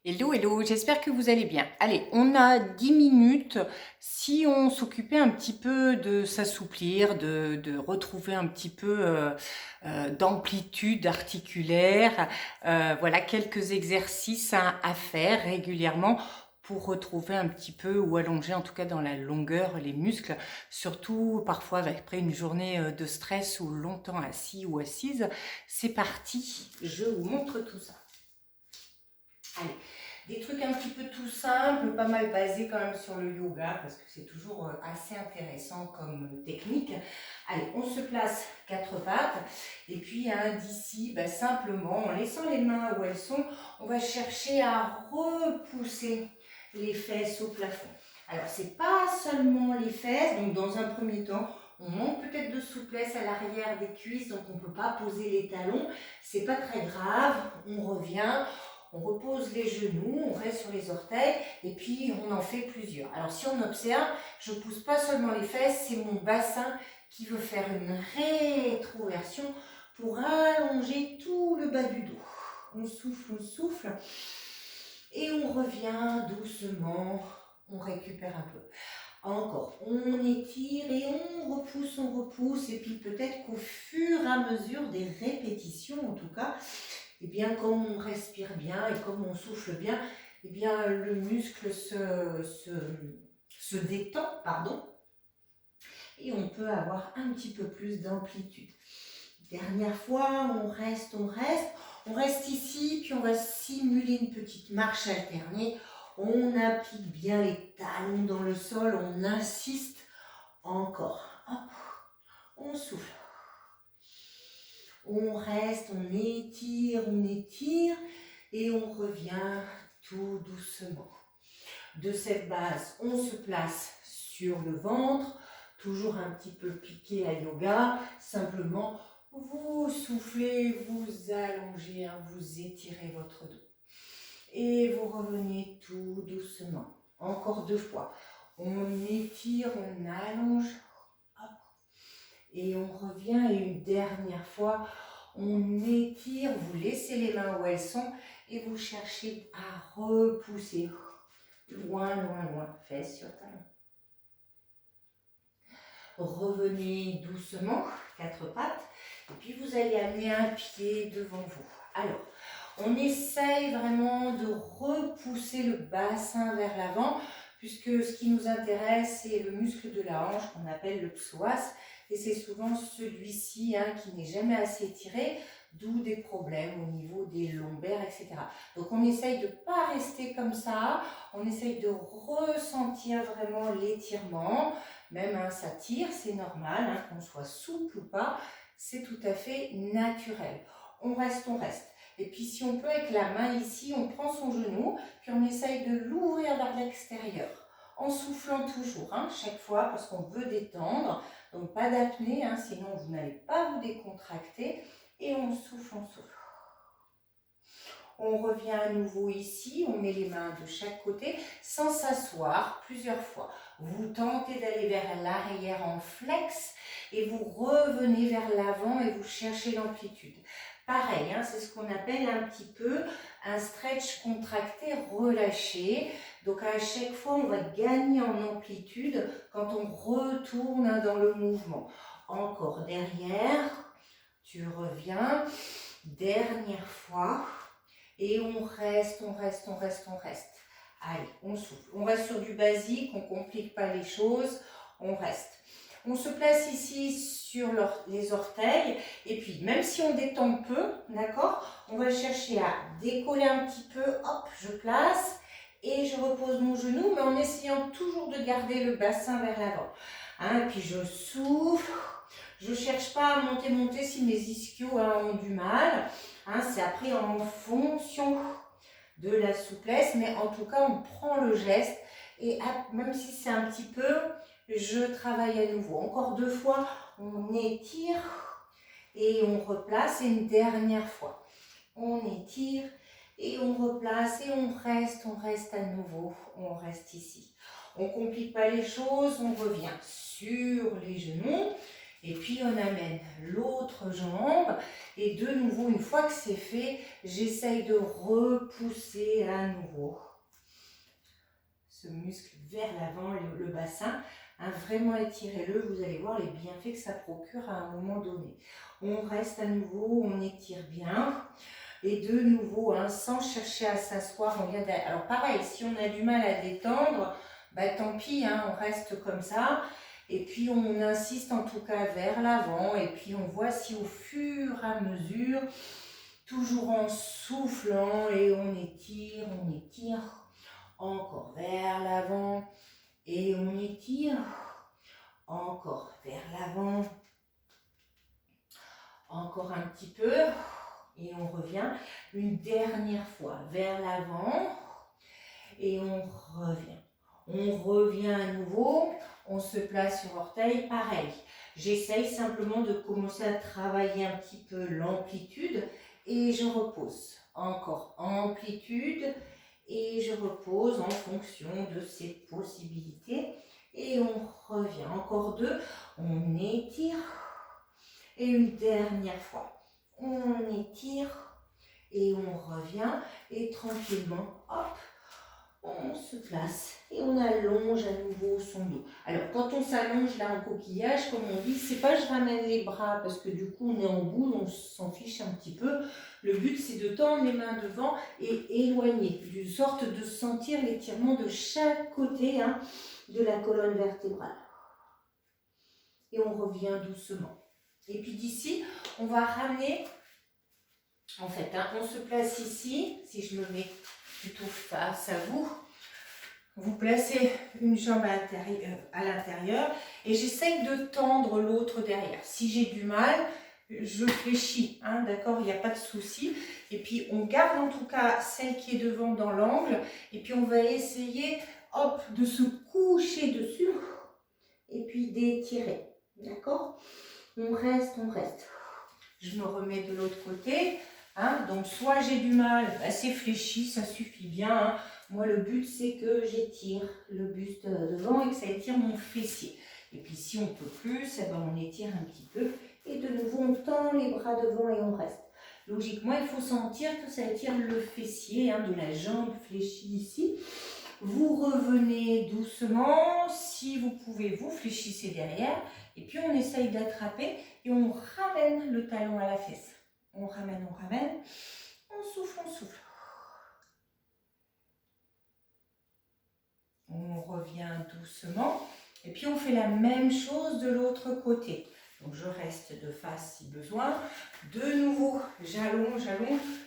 Hello, hello, j'espère que vous allez bien. Allez, on a 10 minutes. Si on s'occupait un petit peu de s'assouplir, de retrouver un petit peu d'amplitude articulaire, voilà quelques exercices à faire régulièrement pour retrouver un petit peu ou allonger en tout cas dans la longueur les muscles, surtout parfois après une journée de stress ou longtemps assis ou assise. C'est parti, je vous montre tout ça. Allez, des trucs un petit peu tout simples, pas mal basés quand même sur le yoga, parce que c'est toujours assez intéressant comme technique. Allez, on se place quatre pattes, et puis d'ici, simplement, en laissant les mains où elles sont, on va chercher à repousser les fesses au plafond. Alors, c'est pas seulement les fesses, donc dans un premier temps, on manque peut-être de souplesse à l'arrière des cuisses, donc on ne peut pas poser les talons. C'est pas très grave, on revient. On repose les genoux, on reste sur les orteils et puis on en fait plusieurs. Alors si on observe, je ne pousse pas seulement les fesses, c'est mon bassin qui veut faire une rétroversion pour allonger tout le bas du dos. On souffle et on revient doucement, on récupère un peu. Encore, on étire et on repousse et puis peut-être qu'au fur et à mesure des répétitions en tout cas, et bien comme on respire bien et comme on souffle bien, et bien le muscle se détend, pardon, et on peut avoir un petit peu plus d'amplitude. Dernière fois, on reste ici, puis on va simuler une petite marche alternée. On applique bien les talons dans le sol, on insiste encore. Hop, on souffle. On reste, on étire et on revient tout doucement. De cette base, on se place sur le ventre, toujours un petit peu piqué à yoga, simplement vous soufflez, vous allongez, vous étirez votre dos. Et vous revenez tout doucement. Encore deux fois. On étire, on allonge, hop, et on revient. Et une dernière fois, on étire, vous laissez les mains où elles sont et vous cherchez à repousser loin, loin, loin, fesses sur talons. Revenez doucement, quatre pattes, et puis vous allez amener un pied devant vous. Alors, on essaye vraiment de repousser le bassin vers l'avant, puisque ce qui nous intéresse, c'est le muscle de la hanche qu'on appelle le psoas, et c'est souvent celui-ci qui n'est jamais assez étiré, d'où des problèmes au niveau des lombaires, etc. Donc on essaye de ne pas rester comme ça, on essaye de ressentir vraiment l'étirement, même ça tire, c'est normal, qu'on soit souple ou pas, c'est tout à fait naturel. On reste. Et puis si on peut, avec la main ici, on prend son genou, puis on essaye de l'ouvrir vers l'extérieur, en soufflant toujours, chaque fois, parce qu'on veut détendre. Donc pas d'apnée, sinon vous n'allez pas vous décontracter. Et on souffle. On revient à nouveau ici, on met les mains de chaque côté, sans s'asseoir, plusieurs fois. Vous tentez d'aller vers l'arrière en flex, et vous revenez vers l'avant et vous cherchez l'amplitude. Pareil, c'est ce qu'on appelle un petit peu un stretch contracté relâché. Donc à chaque fois, on va gagner en amplitude quand on retourne dans le mouvement. Encore derrière, tu reviens, dernière fois, et on reste. Allez, on souffle. On reste sur du basique, on ne complique pas les choses, on reste. On se place ici sur les orteils, et puis même si on détend peu, d'accord, on va chercher à décoller un petit peu, hop, je place, et je repose mon genou, mais en essayant toujours de garder le bassin vers l'avant. Et puis je souffle, je ne cherche pas à monter si mes ischios ont du mal, c'est après en fonction de la souplesse, mais en tout cas on prend le geste, et même si c'est un petit peu, je travaille à nouveau. Encore deux fois, on étire et on replace, et une dernière fois. On étire et on replace et on reste à nouveau, on reste ici. On ne complique pas les choses, on revient sur les genoux Et puis on amène l'autre jambe. Et de nouveau, une fois que c'est fait, j'essaye de repousser à nouveau ce muscle vers l'avant, le bassin. Hein, vraiment étirez-le, vous allez voir les bienfaits que ça procure à un moment donné. On reste à nouveau, on étire bien. Et de nouveau, hein, sans chercher à s'asseoir, on vient derrière. Alors pareil, si on a du mal à détendre, bah, tant pis, hein, on reste comme ça. Et puis on insiste en tout cas vers l'avant. Et puis on voit si au fur et à mesure, toujours en soufflant, et on étire, encore vers l'avant. Et on étire, encore vers l'avant. Encore un petit peu. Et on revient une dernière fois vers l'avant. Et on revient. On revient à nouveau. On se place sur orteil. Pareil. J'essaye simplement de commencer à travailler un petit peu l'amplitude. Et je repose. Encore amplitude. Et je repose en fonction de ces possibilités. Et on revient. Encore deux. On étire. Et une dernière fois. On étire et on revient et tranquillement, hop, on se place et on allonge à nouveau son dos. Alors quand on s'allonge là en coquillage, comme on dit, c'est pas je ramène les bras parce que du coup on est en boule, on s'en fiche un petit peu. Le but c'est de tendre les mains devant et éloigner, d'une sorte de sentir l'étirement de chaque côté, hein, de la colonne vertébrale. Et on revient doucement. Et puis d'ici, on va ramener, en fait, hein, on se place ici, si je me mets plutôt face à vous, vous placez une jambe à l'intérieur et j'essaye de tendre l'autre derrière. Si j'ai du mal, je fléchis, hein, d'accord, il n'y a pas de souci. Et puis on garde en tout cas celle qui est devant dans l'angle et puis on va essayer, hop, de se coucher dessus et puis d'étirer, d'accord. On reste, on reste. Je me remets de l'autre côté. Hein, donc, soit j'ai du mal, bah, c'est fléchi, ça suffit bien. Hein. Moi, le but, c'est que j'étire le buste devant et que ça étire mon fessier. Et puis, si on ne peut plus, eh ben, on étire un petit peu. Et de nouveau, on tend les bras devant et on reste. Logiquement, il faut sentir que ça étire le fessier, hein, de la jambe fléchie ici. Vous revenez doucement, si vous pouvez, vous fléchissez derrière, et puis on essaye d'attraper et on ramène le talon à la fesse. On ramène, on souffle, on souffle. On revient doucement, et puis on fait la même chose de l'autre côté. Donc je reste de face si besoin. De nouveau, j'allonge,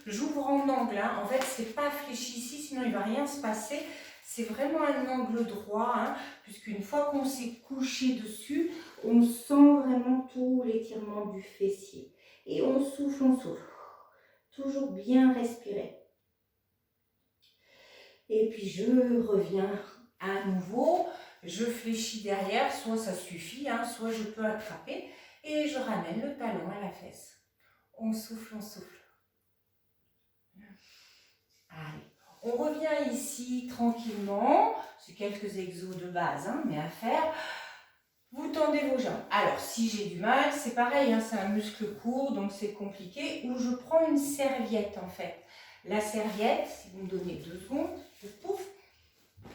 j'ouvre en angle. Hein. En fait, c'est pas fléchi ici, sinon il ne va rien se passer. C'est vraiment un angle droit, hein, puisqu'une fois qu'on s'est couché dessus, on sent vraiment tout l'étirement du fessier. Et on souffle, toujours bien respirer. Et puis je reviens à nouveau, je fléchis derrière, soit ça suffit, hein, soit je peux attraper. Et je ramène le talon à la fesse. On souffle, Allez. On revient ici tranquillement, c'est quelques exos de base, hein, mais à faire. Vous tendez vos jambes. Alors, si j'ai du mal, c'est pareil, hein, c'est un muscle court, donc c'est compliqué, ou je prends une serviette en fait. La serviette, si vous me donnez 2 secondes, pouf,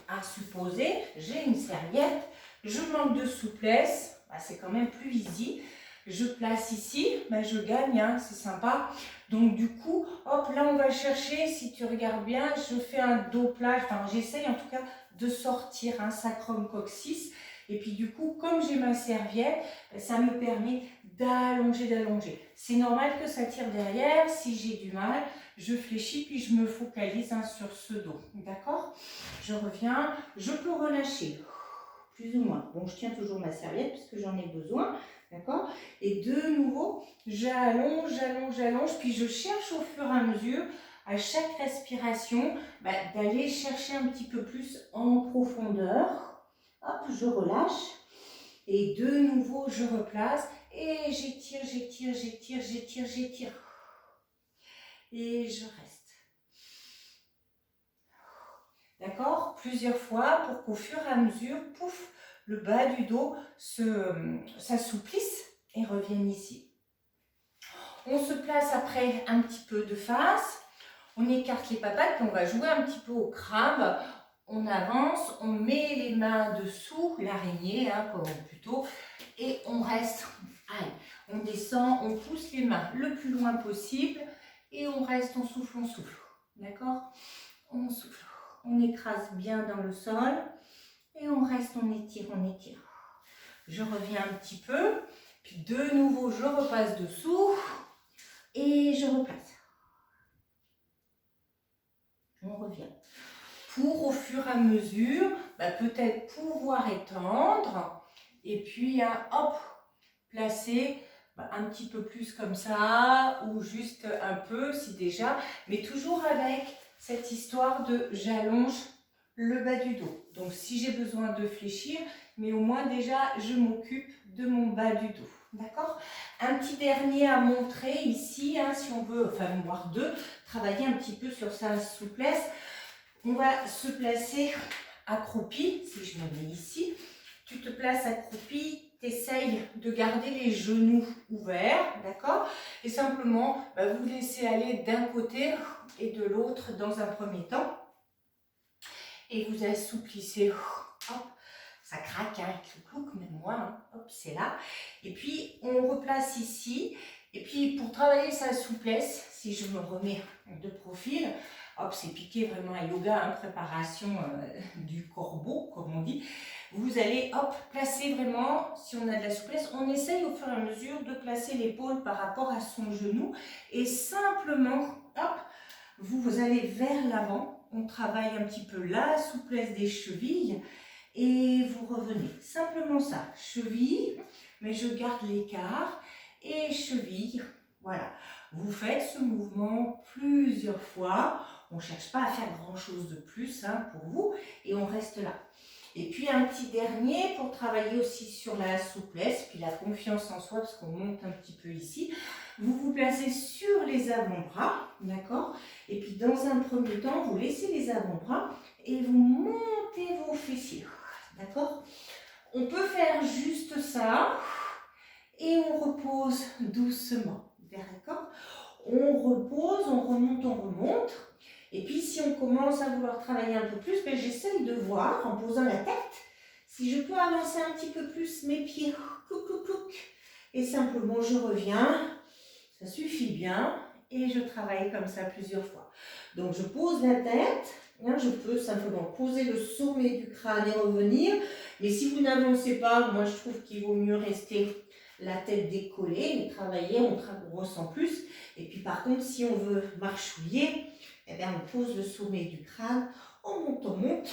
à supposer, j'ai une serviette, je manque de souplesse, bah, c'est quand même plus easy. Je place ici, ben je gagne, hein, c'est sympa. Donc du coup, hop, là on va chercher, si tu regardes bien, je fais un dos plat, enfin j'essaye en tout cas de sortir un sacrum coccyx. Et puis du coup, comme j'ai ma serviette, ça me permet d'allonger. C'est normal que ça tire derrière, si j'ai du mal, je fléchis puis je me focalise, hein, sur ce dos, d'accord? Je reviens, je peux relâcher, plus ou moins. Bon, je tiens toujours ma serviette puisque j'en ai besoin. D'accord? Et de nouveau, j'allonge, puis je cherche au fur et à mesure, à chaque respiration, d'aller chercher un petit peu plus en profondeur. Hop, je relâche. Et de nouveau, je replace. Et j'étire. Et je reste. D'accord? Plusieurs fois pour qu'au fur et à mesure, pouf, le bas du dos s'assouplisse et reviennent ici. On se place après un petit peu de face, on écarte les papates, puis on va jouer un petit peu au crabe. On avance, on met les mains dessous, l'araignée, hein, comme plutôt, et on reste. Allez, on descend, on pousse les mains le plus loin possible, et on reste, on souffle, d'accord? On souffle, on écrase bien dans le sol, et on reste, on étire, on étire. Je reviens un petit peu, puis de nouveau, je repasse dessous, et je replace. On revient. Pour au fur et à mesure, peut-être pouvoir étendre, et puis hop, placer un petit peu plus comme ça, ou juste un peu si déjà, mais toujours avec cette histoire de j'allonge le bas du dos. Donc si j'ai besoin de fléchir, mais au moins déjà je m'occupe de mon bas du dos. D'accord? Un petit dernier à montrer ici, hein, si on veut, enfin voire deux, travailler un petit peu sur sa souplesse. On va se placer accroupi, si je me mets ici. Tu te places accroupi, tu essayes de garder les genoux ouverts, d'accord? Et simplement, vous laissez aller d'un côté et de l'autre dans un premier temps. Et vous assouplissez, hop, ça craque, hein, clouc, même moi, hein, hop, c'est là. Et puis, on replace ici. Et puis, pour travailler sa souplesse, si je me remets de profil, hop, c'est piqué vraiment à yoga, hein, préparation du corbeau, comme on dit. Vous allez, hop, placer vraiment, si on a de la souplesse, on essaye au fur et à mesure de placer l'épaule par rapport à son genou. Et simplement, hop, vous allez vers l'avant. On travaille un petit peu la souplesse des chevilles. Et vous revenez. Simplement ça. Cheville, mais je garde l'écart. Et cheville, voilà. Vous faites ce mouvement plusieurs fois. On ne cherche pas à faire grand chose de plus, hein, pour vous. Et on reste là. Et puis un petit dernier pour travailler aussi sur la souplesse, puis la confiance en soi, parce qu'on monte un petit peu ici. Vous vous placez sur les avant-bras, d'accord? Et puis dans un premier temps, vous laissez les avant-bras et vous montez vos fessiers, d'accord? On peut faire juste ça et on repose doucement, d'accord? On repose, on remonte. Et puis, si on commence à vouloir travailler un peu plus, j'essaye de voir, en posant la tête, si je peux avancer un petit peu plus mes pieds. Et simplement, je reviens. Ça suffit bien. Et je travaille comme ça plusieurs fois. Donc, je pose la tête. Je peux simplement poser le sommet du crâne et revenir. Mais si vous n'avancez pas, moi, je trouve qu'il vaut mieux rester la tête décollée et travailler, on ressent plus. Et puis, par contre, si on veut marchouiller, on pose le sommet du crâne, on monte,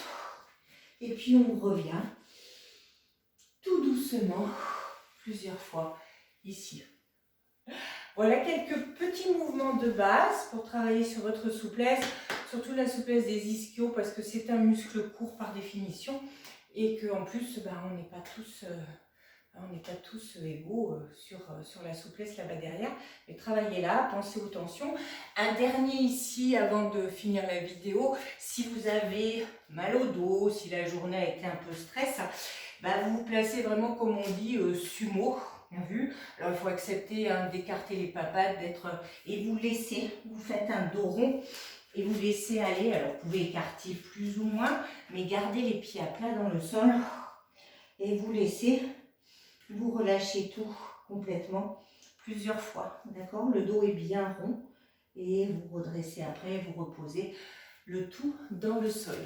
et puis on revient tout doucement, plusieurs fois, ici. Voilà quelques petits mouvements de base pour travailler sur votre souplesse, surtout la souplesse des ischios, parce que c'est un muscle court par définition, et qu'en plus, on n'est pas tous égaux sur la souplesse là-bas derrière. Mais travaillez là, pensez aux tensions. Un dernier ici, avant de finir la vidéo, si vous avez mal au dos, si la journée a été un peu stress, vous vous placez vraiment comme on dit sumo, bien vu. Alors il faut accepter d'écarter les papates, et vous laissez, vous faites un dos rond et vous laissez aller. Alors vous pouvez écarter plus ou moins, mais gardez les pieds à plat dans le sol et vous laissez. Vous relâchez tout complètement plusieurs fois, d'accord? Le dos est bien rond et vous redressez après, vous reposez le tout dans le sol.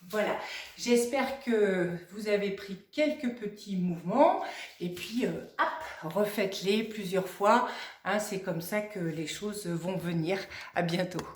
Voilà, j'espère que vous avez pris quelques petits mouvements et puis hop, refaites-les plusieurs fois. Hein, c'est comme ça que les choses vont venir. À bientôt.